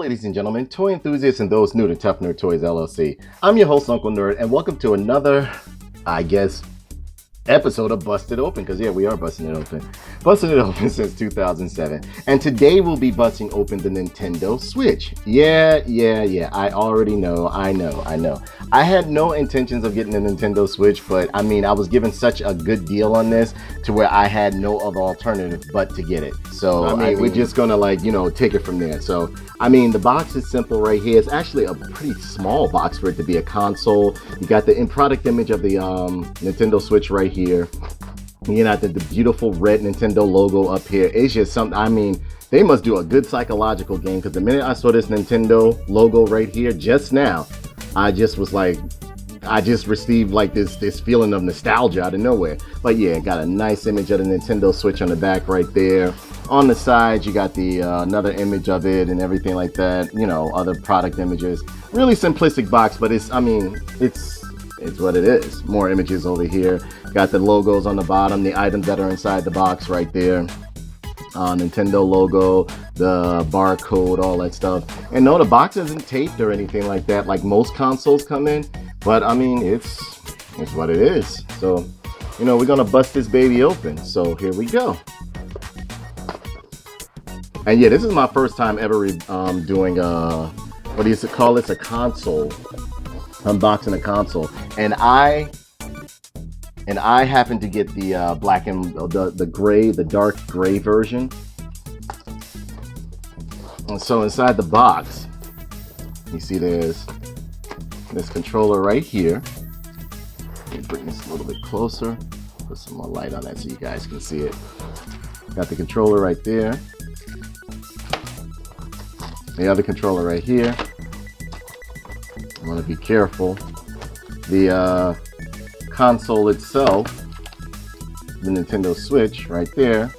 ladies and gentlemen, toy enthusiasts and those new to Tough Nerd Toys LLC. I'm your host, Uncle Nerd, and welcome to another, I guess, episode of Busted Open, because yeah, we are busting it open. Busted it open since 2007. And today we'll be busting open the Nintendo Switch. Yeah, I already know, I know. I had no intentions of getting a Nintendo Switch, but I mean, I was given such a good deal on this to where I had no other alternative but to get it. So, I mean, we're just gonna take it from there. So, I mean, the box is simple right here. It's actually a pretty small box for it to be a console. You got the in-product image of the Nintendo Switch right here. You got the beautiful red Nintendo logo up here. It's just something, I mean, they must do a good psychological game, because the minute I saw this Nintendo logo right here just now, I just was like, I just received like this feeling of nostalgia out of nowhere. But yeah, got a nice image of the Nintendo Switch on the back right there. On the side, you got the another image of it and everything like that. You know, other product images. Really simplistic box, but it's what it is. More images over here. Got the logos on the bottom, the items that are inside the box right there. Nintendo logo, the barcode, all that stuff. And no, the box isn't taped or anything like that, like most consoles come in. But I mean, it's what it is. So, you know, we're gonna bust this baby open. So here we go. And yeah, this is my first time ever doing what do you call this? A console. Unboxing a console. And I happen to get the black and the dark gray version. And so inside the box, you see there's this controller right here. Let me bring this a little bit closer. Put some more light on that so you guys can see it. Got the controller right there. The other controller right here. I want to be careful. The console itself, the Nintendo Switch right there.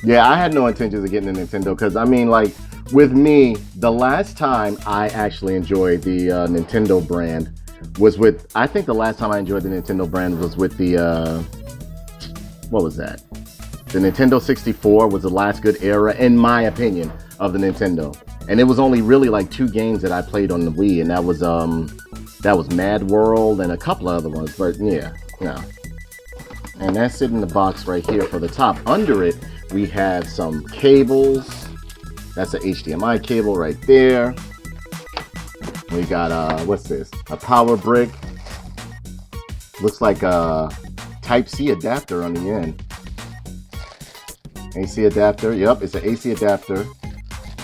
Yeah, I had no intentions of getting a Nintendo, because I mean, like, with me, the last time I actually enjoyed the Nintendo brand was with, I think the last time I enjoyed the Nintendo brand was with the what was that? The Nintendo 64 was the last good era, in my opinion, of the Nintendo. And it was only really like 2 games that I played on the Wii, and that was Mad World and a couple of other ones, but yeah, no. And that's it in the box right here for the top. Under it, we have some cables. That's an HDMI cable right there. We got, what's this? A power brick. Looks like a Type-C adapter on the end. AC adapter, yep, it's an AC adapter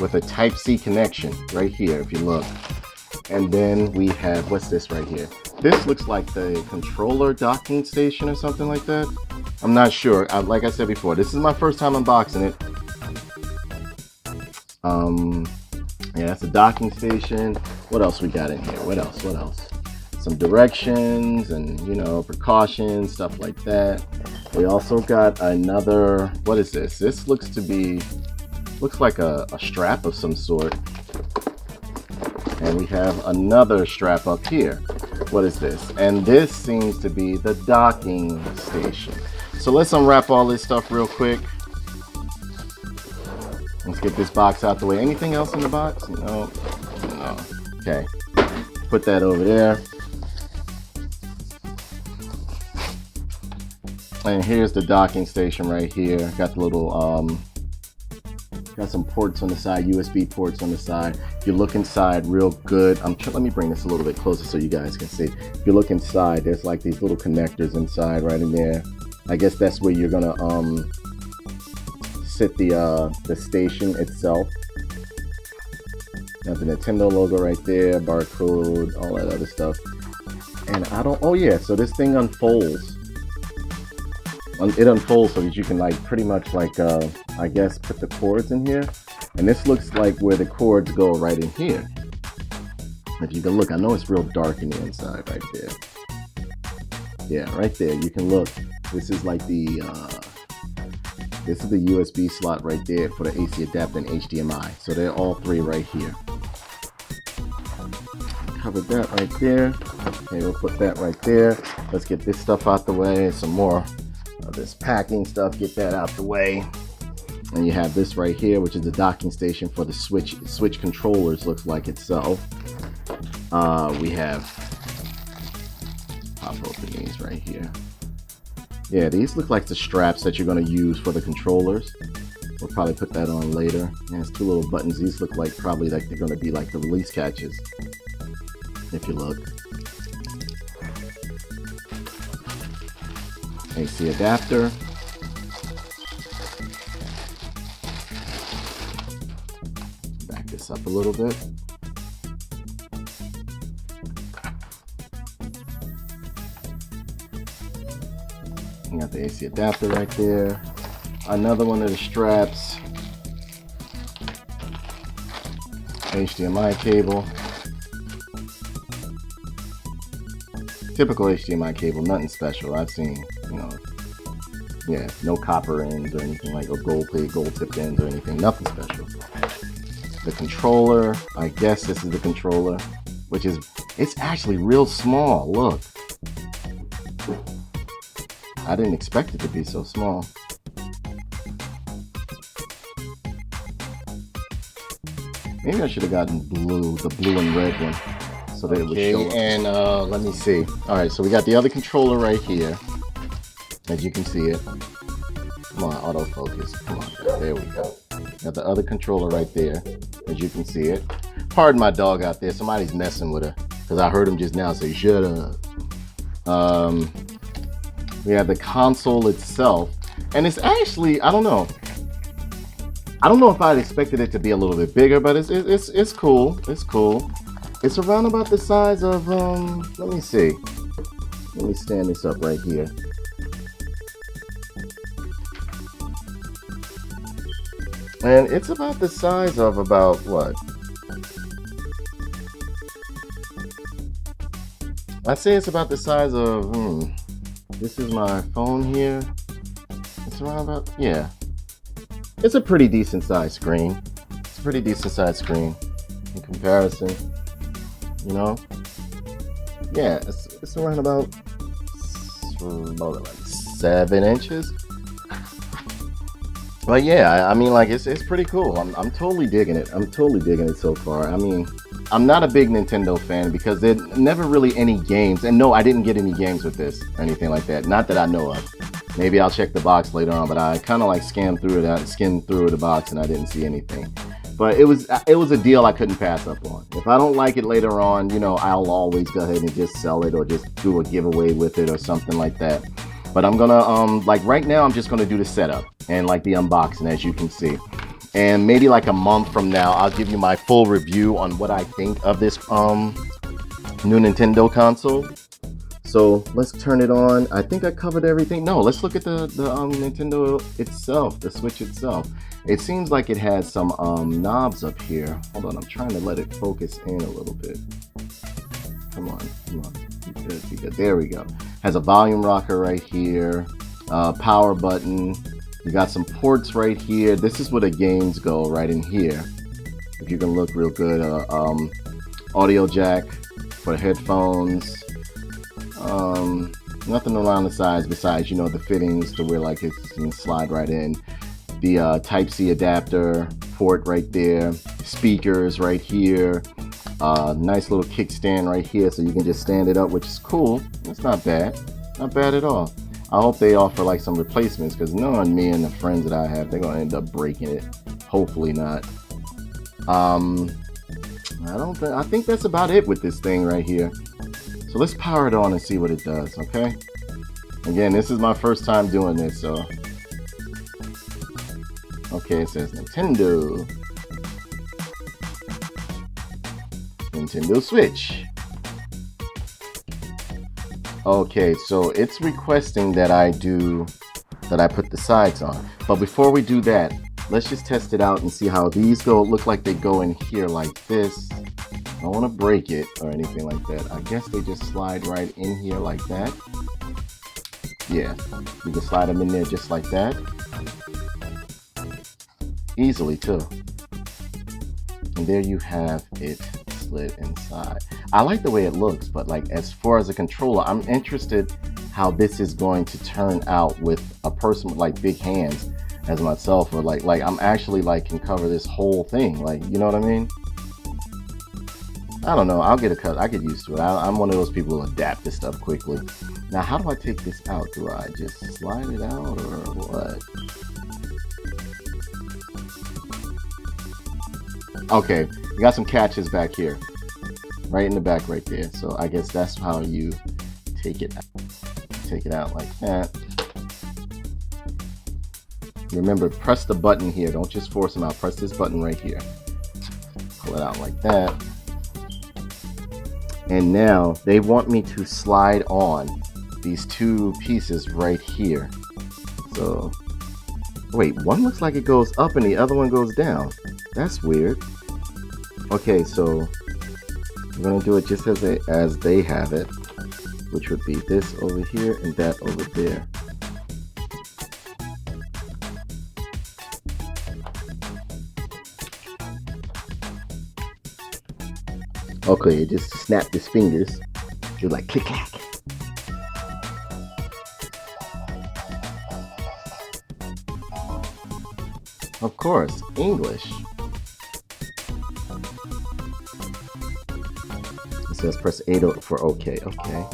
with a Type-C connection right here, if you look. And then we have, what's this right here? This looks like the controller docking station or something like that. I'm not sure. Like I said before, this is my first time unboxing it. Yeah, that's a docking station. What else we got in here? What else? Some directions and, you know, precautions, stuff like that. We also got another, what is this? This looks like a strap of some sort. And we have another strap up here. What is this? And this seems to be the docking station. So let's unwrap all this stuff real quick. Let's get this box out the way. Anything else in the box? No. Okay. Put that over there. And here's the docking station right here. Got the little got some ports on the side, USB ports on the side. If you look inside real good, let me bring this a little bit closer so you guys can see. If you look inside, there's like these little connectors inside right in there. I guess that's where you're gonna sit the station itself. Got the Nintendo logo right there, barcode, all that other stuff. And oh yeah, so this thing unfolds. It unfolds so that you can like pretty much like I guess put the cords in here. And this looks like where the cords go right in here. If you can look, I know it's real dark in the inside right there. Yeah, right there, you can look. This is like this is the USB slot right there for the AC adapter and HDMI. So they're all 3 right here. Covered that right there. Okay, we'll put that right there. Let's get this stuff out the way. Some more of this packing stuff, get that out the way. And you have this right here, which is the docking station for the Switch controllers, looks like itself. We have, pop open these right here. Yeah, these look like the straps that you're going to use for the controllers. We'll probably put that on later. And it's 2 little buttons. These look like probably like they're going to be like the release catches, if you look. AC adapter. Back this up a little bit. You got the AC adapter right there. Another one of the straps. HDMI cable. Typical HDMI cable, nothing special. I've seen, you know, yeah, no copper ends or anything like, or gold tipped ends or anything, nothing special. The controller, I guess this is the controller, which is, it's actually real small, look. I didn't expect it to be so small. Maybe I should have gotten blue, the blue and red one, so that it would show up. And let me see. All right, so we got the other controller right here, as you can see it. Come on, autofocus. Come on, there we go. Got the other controller right there, as you can see it. Pardon my dog out there. Somebody's messing with her, because I heard him just now say, "Shut up." We have the console itself, and it's actually, I don't know if I'd expected it to be a little bit bigger, but it's cool. It's cool. It's around about the size of let me see. Let me stand this up right here. And it's about the size of about what? I'd say it's about the size of this is my phone here. It's around about, yeah. It's a pretty decent sized screen. It's a pretty decent sized screen in comparison. You know? Yeah, it's around about like 7 inches. But yeah, I mean, like it's pretty cool. I'm totally digging it. I'm totally digging it so far. I mean, I'm not a big Nintendo fan because there's never really any games. And no, I didn't get any games with this or anything like that. Not that I know of. Maybe I'll check the box later on, but I kind of like skimmed through the box and I didn't see anything. But it was a deal I couldn't pass up on. If I don't like it later on, you know, I'll always go ahead and just sell it or just do a giveaway with it or something like that. But I'm gonna like right now I'm just gonna do the setup and like the unboxing, as you can see. And maybe like a month from now, I'll give you my full review on what I think of this new Nintendo console. So let's turn it on. I think I covered everything. No, let's look at the Nintendo itself, the Switch itself. It seems like it has some knobs up here. Hold on, I'm trying to let it focus in a little bit. Come on, come on. Be good. There we go. Has a volume rocker right here, power button. You got some ports right here. This is where the games go, right in here. If you can look real good. Audio jack for headphones. Nothing around the sides besides, you know, the fittings to where like it can slide right in. The Type-C adapter port right there. Speakers right here. Nice little kickstand right here, so you can just stand it up, which is cool. It's not bad. Not bad at all. I hope they offer like some replacements, because knowing me and the friends that I have, they're gonna end up breaking it. Hopefully not. I think that's about it with this thing right here. So let's power it on and see what it does, okay? Again, this is my first time doing this, so. Okay, it says Nintendo Switch. Okay, so it's requesting that I put the sides on. But before we do that, let's just test it out and see how these go. Look like they go in here like this. I don't want to break it or anything like that. I guess they just slide right in here like that. Yeah, you can slide them in there just like that. Easily too. And there you have it slid inside. I like the way it looks, but like as far as a controller, I'm interested how this is going to turn out with a person with like big hands. as myself, or like I'm actually like can cover this whole thing, like, you know what I mean? I don't know. I'll get used to it. I'm one of those people who adapt to stuff quickly. Now, how do I take this out? Do I just slide it out or what? Okay, we got some catches back here, right in the back, right there. So I guess that's how you take it out like that. Remember, press the button here. Don't just force them out. Press this button right here. Pull it out like that. And now they want me to slide on these two pieces right here. So, wait, one looks like it goes up and the other one goes down. That's weird. Okay, so I'm gonna do it just as they have it, which would be this over here and that over there. Okay, it just snapped his fingers. You're like click clack. Of course, English. It says press 8 for OK. Okay.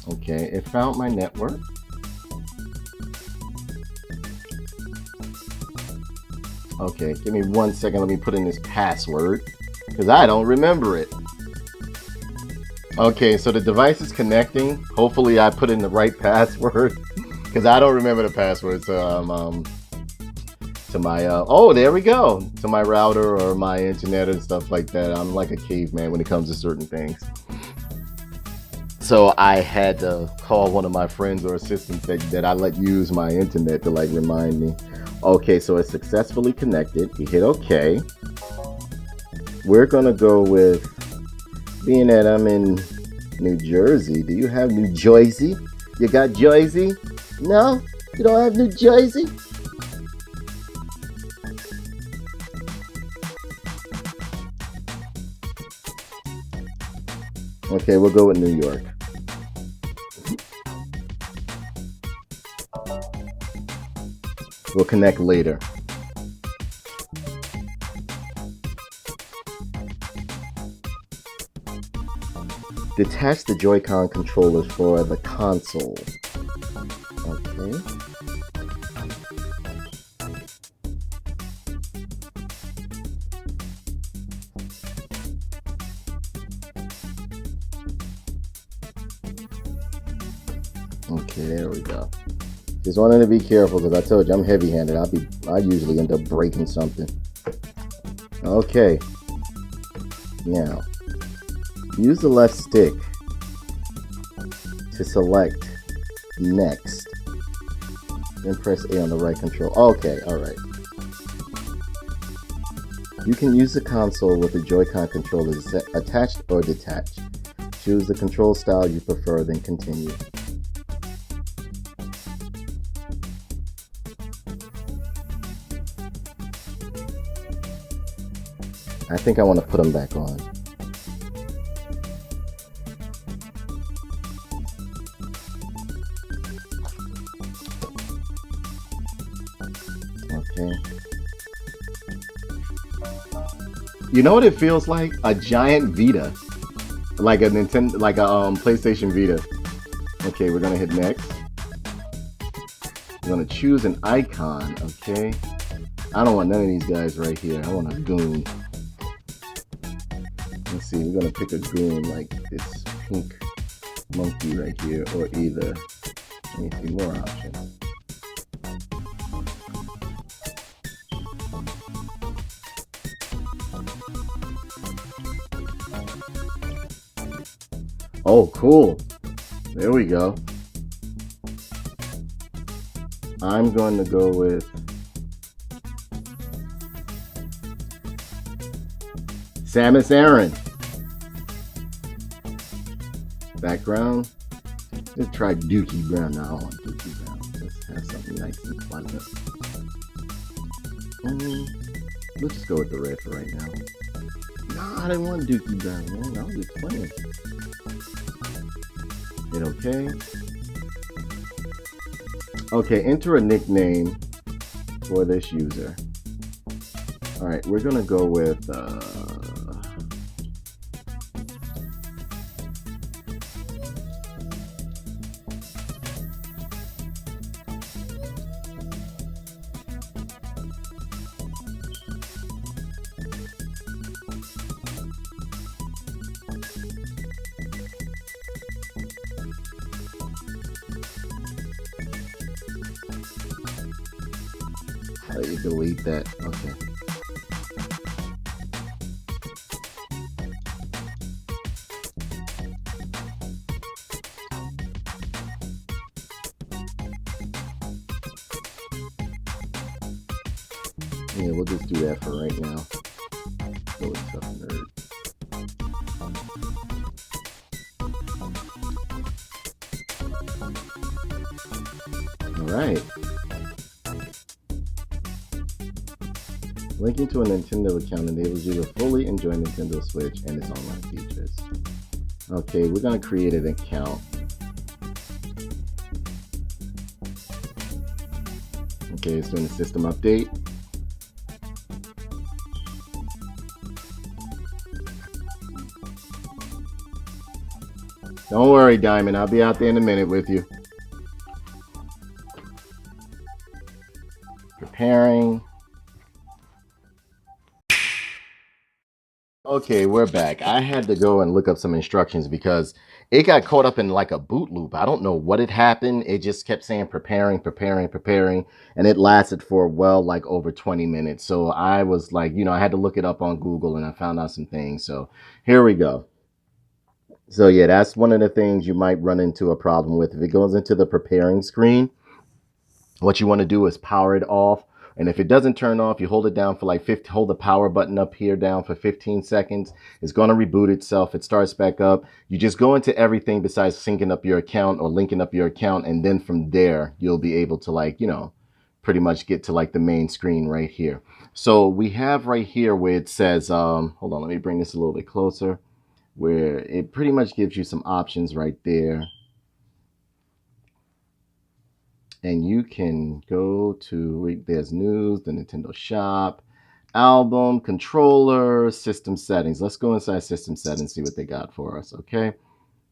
Okay, it found my network. Okay, give me 1 second. Let me put in this password because I don't remember it. Okay, so the device is connecting. Hopefully I put in the right password because I don't remember the password. So to my oh, there we go, to my router or my internet and stuff like that. I'm like a caveman when it comes to certain things. So I had to call one of my friends or assistants that I let use my internet to like remind me. Okay, so it's successfully connected. You hit OK. We're gonna go with, being that I'm in New Jersey. Do you have New Jersey? You got Jersey? No? You don't have New Jersey? Okay, we'll go with New York. We'll connect later. Detach the Joy-Con controllers for the console. Okay. Okay, there we go. Just wanted to be careful because I told you I'm heavy-handed. I usually end up breaking something. Okay. Now, use the left stick to select next. Then press A on the right control. Okay, alright. You can use the console with the Joy-Con controllers attached or detached. Choose the control style you prefer, then continue. I think I want to put them back on. Okay. You know what it feels like? A giant Vita. Like a Nintendo, like a PlayStation Vita. Okay, we're gonna hit next. We're gonna choose an icon, okay? I don't want none of these guys right here. I want a goon. Let's see, we're gonna pick a goon like this pink monkey right here, or either, let me see more options. Oh, cool. There we go. I'm going to go with Samus Aran. Background. Let's try Dookie Brown. No, I don't want Dookie Brown. Let's have something nice and pleasant. Let's just go with the red for right now. Nah, I didn't want Dookie Brown, man. I was just playing. Hit okay. Okay, enter a nickname for this user. All right, we're gonna go with let you delete that. Okay. Yeah, we'll just do that for right now. Go with Tough Nerd. All right. Linking to a Nintendo account enables you to fully enjoy Nintendo Switch and its online features. Okay, we're gonna create an account. Okay, it's doing a system update. Don't worry, Diamond, I'll be out there in a minute with you. Preparing. Okay, we're back. I had to go and look up some instructions because it got caught up in like a boot loop. I don't know what had happened. It just kept saying preparing, and it lasted for well like over 20 minutes. So I was like, I had to look it up on Google and I found out some things. So here we go. So yeah, that's one of the things you might run into a problem with. If it goes into the preparing screen, what you want to do is power it off. And if it doesn't turn off, you hold it down for like 50, hold the power button up here down for 15 seconds. It's going to reboot itself. It starts back up. You just go into everything besides syncing up your account or linking up your account. And then from there, you'll be able to like, pretty much get to like the main screen right here. So we have right here where it says, hold on, let me bring this a little bit closer, where it pretty much gives you some options right there. And you can go to, there's news, the Nintendo shop, album, controller, system settings. Let's go inside system settings, see what they got for us, okay?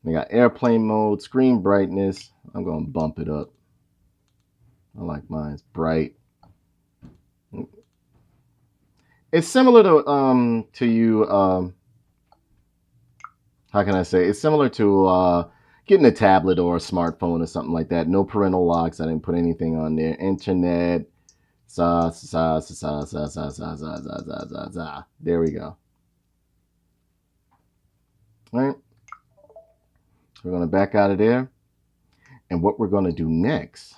They got airplane mode, screen brightness. I'm going to bump it up. I like mine's bright. It's similar to you, how can I say? It's similar to getting a tablet or a smartphone or something like that. No parental locks. I didn't put anything on there. Internet. There we go. All right. We're going to back out of there. And what we're going to do next.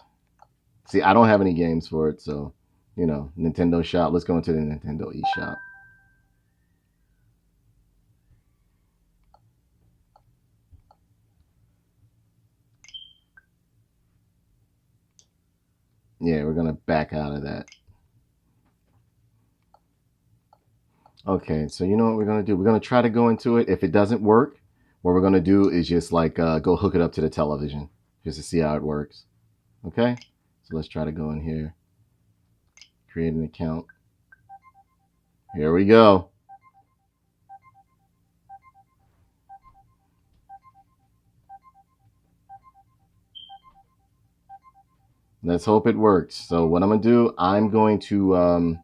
See, I don't have any games for it. So, Nintendo shop. Let's go into the Nintendo eShop. Yeah, we're going to back out of that. Okay, so you know what we're going to do? We're going to try to go into it. If it doesn't work, what we're going to do is just like go hook it up to the television just to see how it works. Okay, so let's try to go in here. Create an account. Here we go. Let's hope it works. So what I'm going to do, I'm going to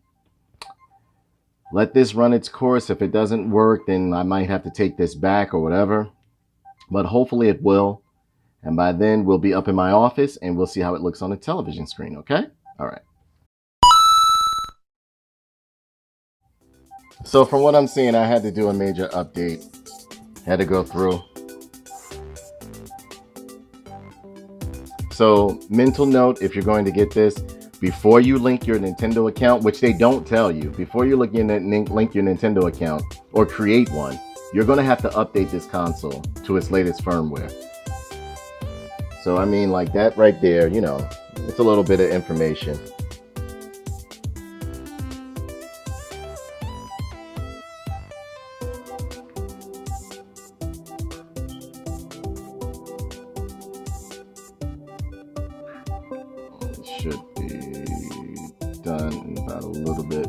let this run its course. If it doesn't work, then I might have to take this back or whatever. But hopefully it will. And by then, we'll be up in my office and we'll see how it looks on the television screen, okay? All right. So from what I'm seeing, I had to do a major update. Had to go through. So mental note, if you're going to get this, before you link your Nintendo account, which they don't tell you, before you link your Nintendo account or create one, you're going to have to update this console to its latest firmware. So, I mean, like, that right there, it's a little bit of information. should be done in about a little bit.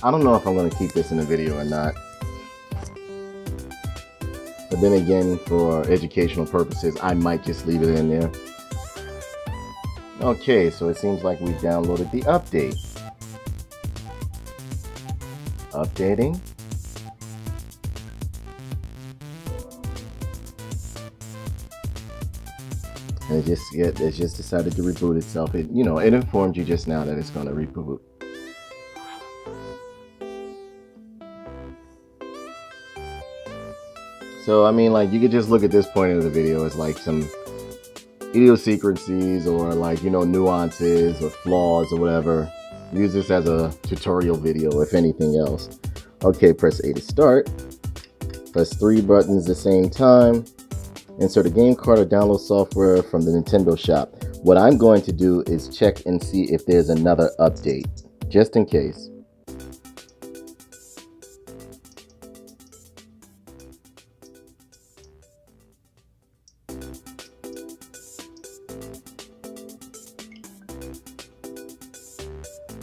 I don't know if I'm going to keep this in the video or not. But then again, for educational purposes, I might just leave it in there. Okay, so it seems like we've downloaded the update. Updating. And it just decided to reboot itself. It informed you just now that it's going to reboot. So I mean, like, you could just look at this point of the video as like some idiosyncrasies or like, nuances or flaws or whatever. Use this as a tutorial video, if anything else. Okay, press A to start. Press 3 buttons at the same time. Insert a game card or download software from the Nintendo shop. What I'm going to do is check and see if there's another update, just in case.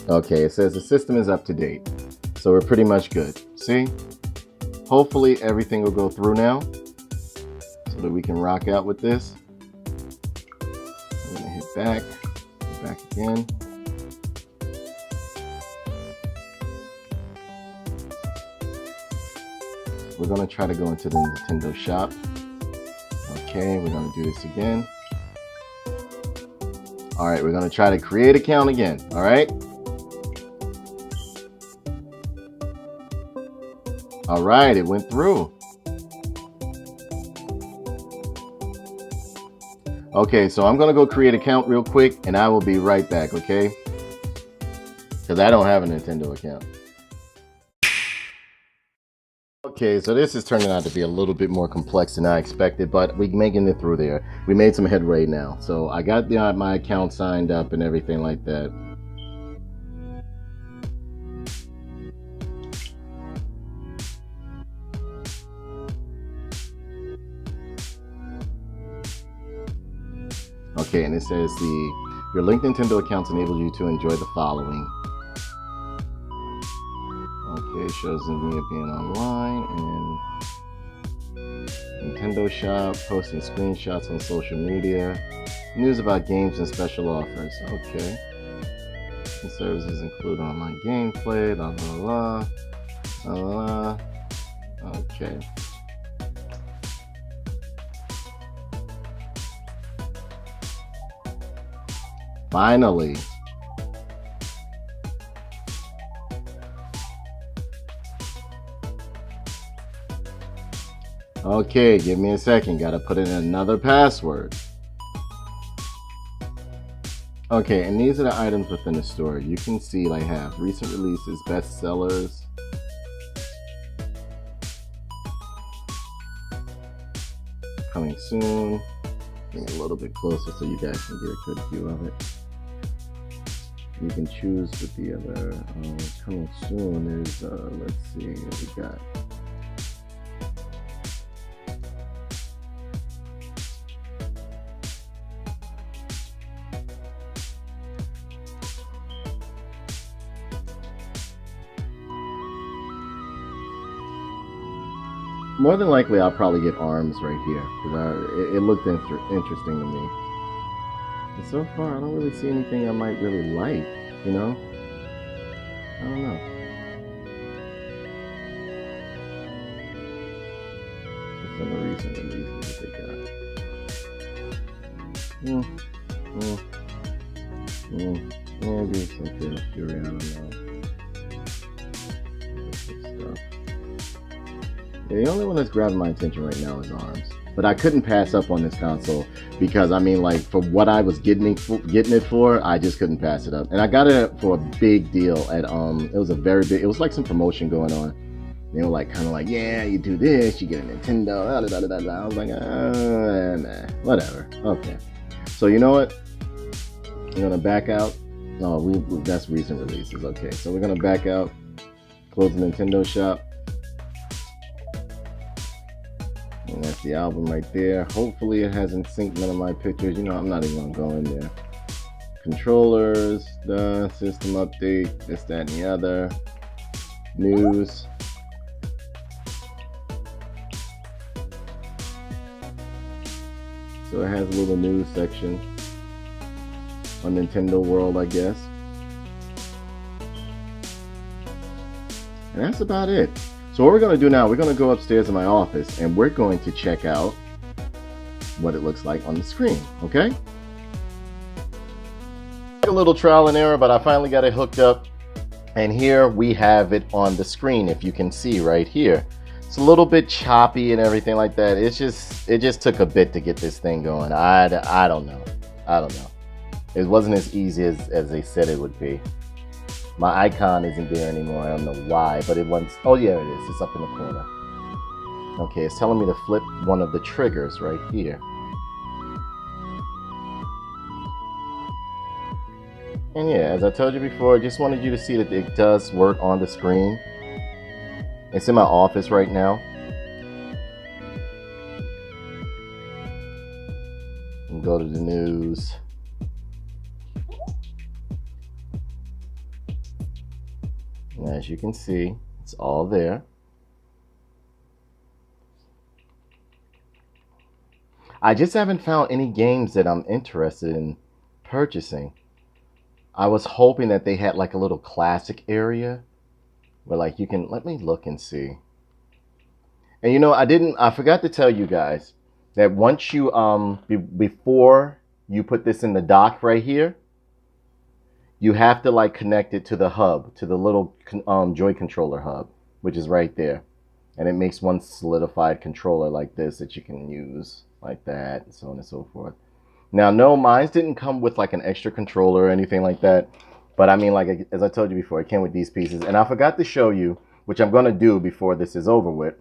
Okay, it says the system is up to date. So we're pretty much good. See? Hopefully everything will go through now so that we can rock out with this. I'm gonna hit back again. We're gonna try to go into the Nintendo shop. Okay, we're gonna do this again. All right, we're gonna try to create an account again, all right? All right, it went through. Okay, so I'm gonna go create an account real quick and I will be right back, okay? Because I don't have a Nintendo account. Okay, so this is turning out to be a little bit more complex than I expected, but we're making it through there. We made some headway now. So I got my account signed up and everything like that. Okay, and it says your linked Nintendo accounts enables you to enjoy the following. Okay, it shows me being online and Nintendo shop, posting screenshots on social media, news about games and special offers. Okay. And services include online gameplay, blah blah blah, blah blah. Okay. Finally. Okay, give me a second. Gotta put in another password. Okay, and these are the items within the store. You can see I have recent releases, bestsellers, coming soon. Bring it a little bit closer so you guys can get a good view of it. You can choose with the other coming soon is let's see what we got. More than likely, I'll probably get arms right here because it looked interesting to me. But so far, I don't really see anything I might really like, you know? I don't know. Some of the recent releases that they got. Maybe some Fury, I don't know. Stuff. Yeah, the only one that's grabbing my attention right now is ARMS. But I couldn't pass up on this console because, I mean, like, for what I was getting it for, I just couldn't pass it up. And I got it for a big deal at, it was a very big, it was like some promotion going on. They were like, kind of like, yeah, you do this, you get a Nintendo, da, da, da, da, da. I was like, nah, whatever. Okay. So, you know what? We're going to back out. No, that's recent releases. Okay, so we're going to back out, close the Nintendo shop. And that's the album right there. Hopefully it hasn't synced none of my pictures. You know, I'm not even gonna go in there. Controllers, the system update, this, that, and the other. News. So it has a little news section on Nintendo World, I guess. And that's about it. So what we're going to do now, we're going to go upstairs in my office and we're going to check out what it looks like on the screen, okay? A little trial and error, but I finally got it hooked up. And here we have it on the screen, if you can see right here. It's a little bit choppy and everything like that. It just took a bit to get this thing going. I don't know. It wasn't as easy as they said it would be. My icon isn't there anymore. I don't know why, but it wants, oh yeah, it is. It's up in the corner. Okay, it's telling me to flip one of the triggers right here. And yeah, as I told you before, I just wanted you to see that it does work on the screen. It's in my office right now. And go to the news. And as you can see, it's all there. I just haven't found any games that I'm interested in purchasing. I was hoping that they had like a little classic area where like you can, let me look and see. And you know, I forgot to tell you guys that once you, before you put this in the dock right here, you have to like connect it to the hub, to the little Joy controller hub, which is right there. And it makes one solidified controller like this that you can use like that, and so on and so forth. Now, no, mine didn't come with like an extra controller or anything like that. But I mean, like, as I told you before, it came with these pieces. And I forgot to show you, which I'm going to do before this is over with,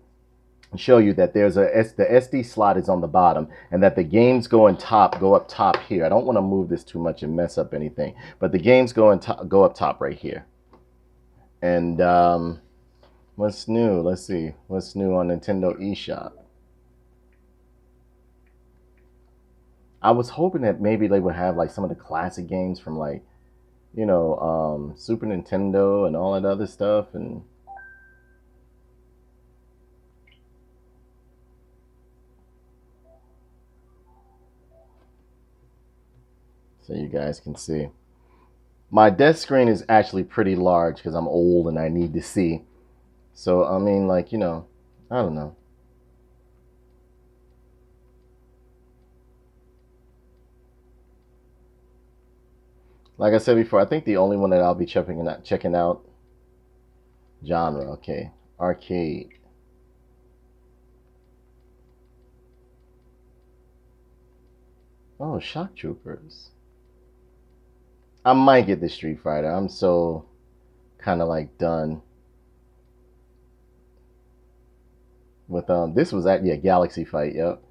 show you that there's the SD slot is on the bottom and that the games go up top here. I don't want to move this too much and mess up anything. But the games go up top right here. And what's new? Let's see. What's new on Nintendo eShop? I was hoping that maybe they would have like some of the classic games from like, you know, Super Nintendo and all that other stuff. And so you guys can see. My desk screen is actually pretty large because I'm old and I need to see. So, I mean, like, you know, I don't know. Like I said before, I think the only one that I'll be checking out genre, okay, arcade. Oh, Shock Troopers. I might get the Street Fighter. I'm so kind of like done with this was at, yeah, Galaxy Fight. Yep.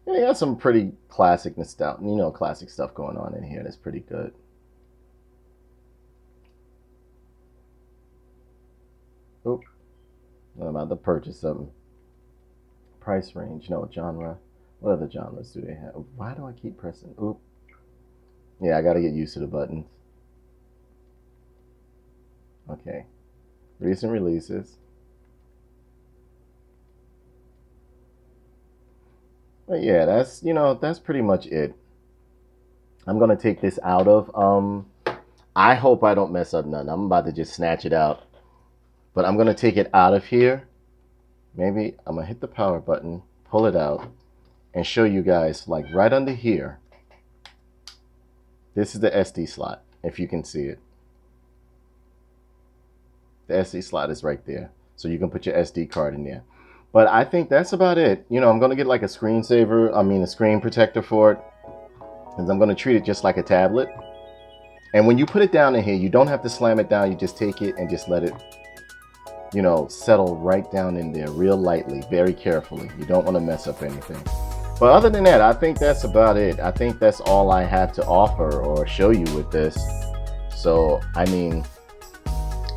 Yeah, they got some pretty classic nostalgia, you know, classic stuff going on in here. That's pretty good. Oop. I'm about to purchase something. Price range, no, genre. What other genres do they have? Why do I keep pressing? Oop. Yeah, I gotta get used to the buttons. Okay. Recent releases. But yeah, that's, you know, that's pretty much it. I'm gonna take this out of, I hope I don't mess up none. I'm about to just snatch it out. But I'm going to take it out of here. Maybe I'm going to hit the power button, pull it out, and show you guys, like, right under here. This is the SD slot, if you can see it. The SD slot is right there. So you can put your SD card in there. But I think that's about it. You know, I'm going to get like a screensaver, a screen protector for it. Because I'm going to treat it just like a tablet. And when you put it down in here, you don't have to slam it down. You just take it and just let it, you know, settle right down in there real lightly, very carefully. You don't want to mess up anything. But other than that, I think that's about it. I think that's all I have to offer or show you with this. So, I mean,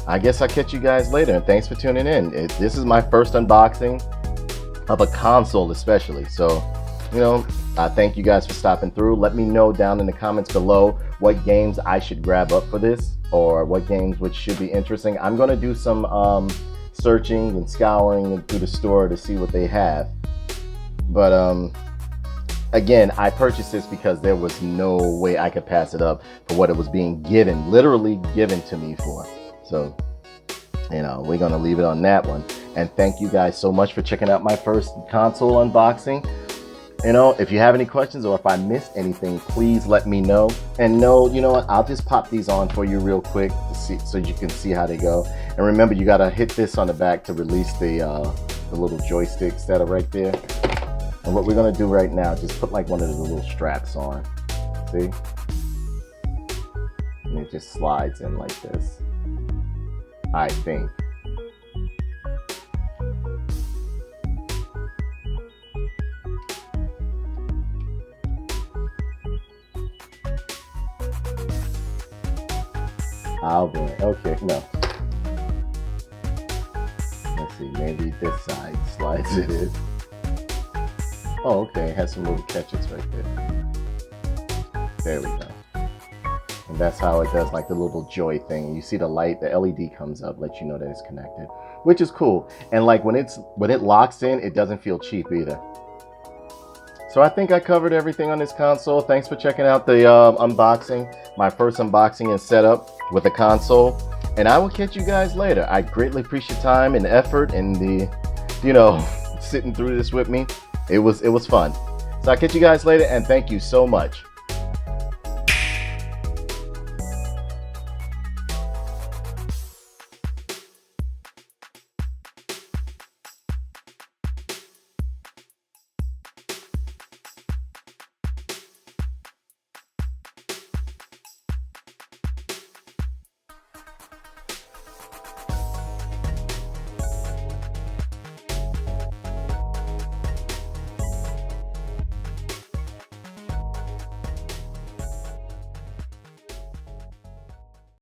I guess I'll catch you guys later. And thanks for tuning in. This is my first unboxing. of a console especially. So, you know, I thank you guys for stopping through. Let me know down in the comments below what games I should grab up for this, or what games which should be interesting. I'm going to do some searching and scouring through the store to see what they have. But again, I purchased this because there was no way I could pass it up for what it was being given, literally given to me for. So, you know, we're going to leave it on that one. And thank you guys so much for checking out my first console unboxing. You know, if you have any questions or if I missed anything, please let me know. And no, you know what, I'll just pop these on for you real quick to see, so you can see how they go. And remember, you got to hit this on the back to release the little joysticks that are right there. And what we're going to do right now, just put like one of the little straps on. See? And it just slides in like this, I think. Okay, no. Let's see, maybe this side slides it in. Oh, okay, it has some little catches right there. There we go. And that's how it does like the little joy thing. You see the light, the LED comes up, lets you know that it's connected, which is cool. And like when it locks in, it doesn't feel cheap either. So I think I covered everything on this console. Thanks for checking out the unboxing, my first unboxing and setup with the console. And I will catch you guys later. I greatly appreciate your time and effort and the, you know, sitting through this with me. It was fun. So I'll catch you guys later, and thank you so much.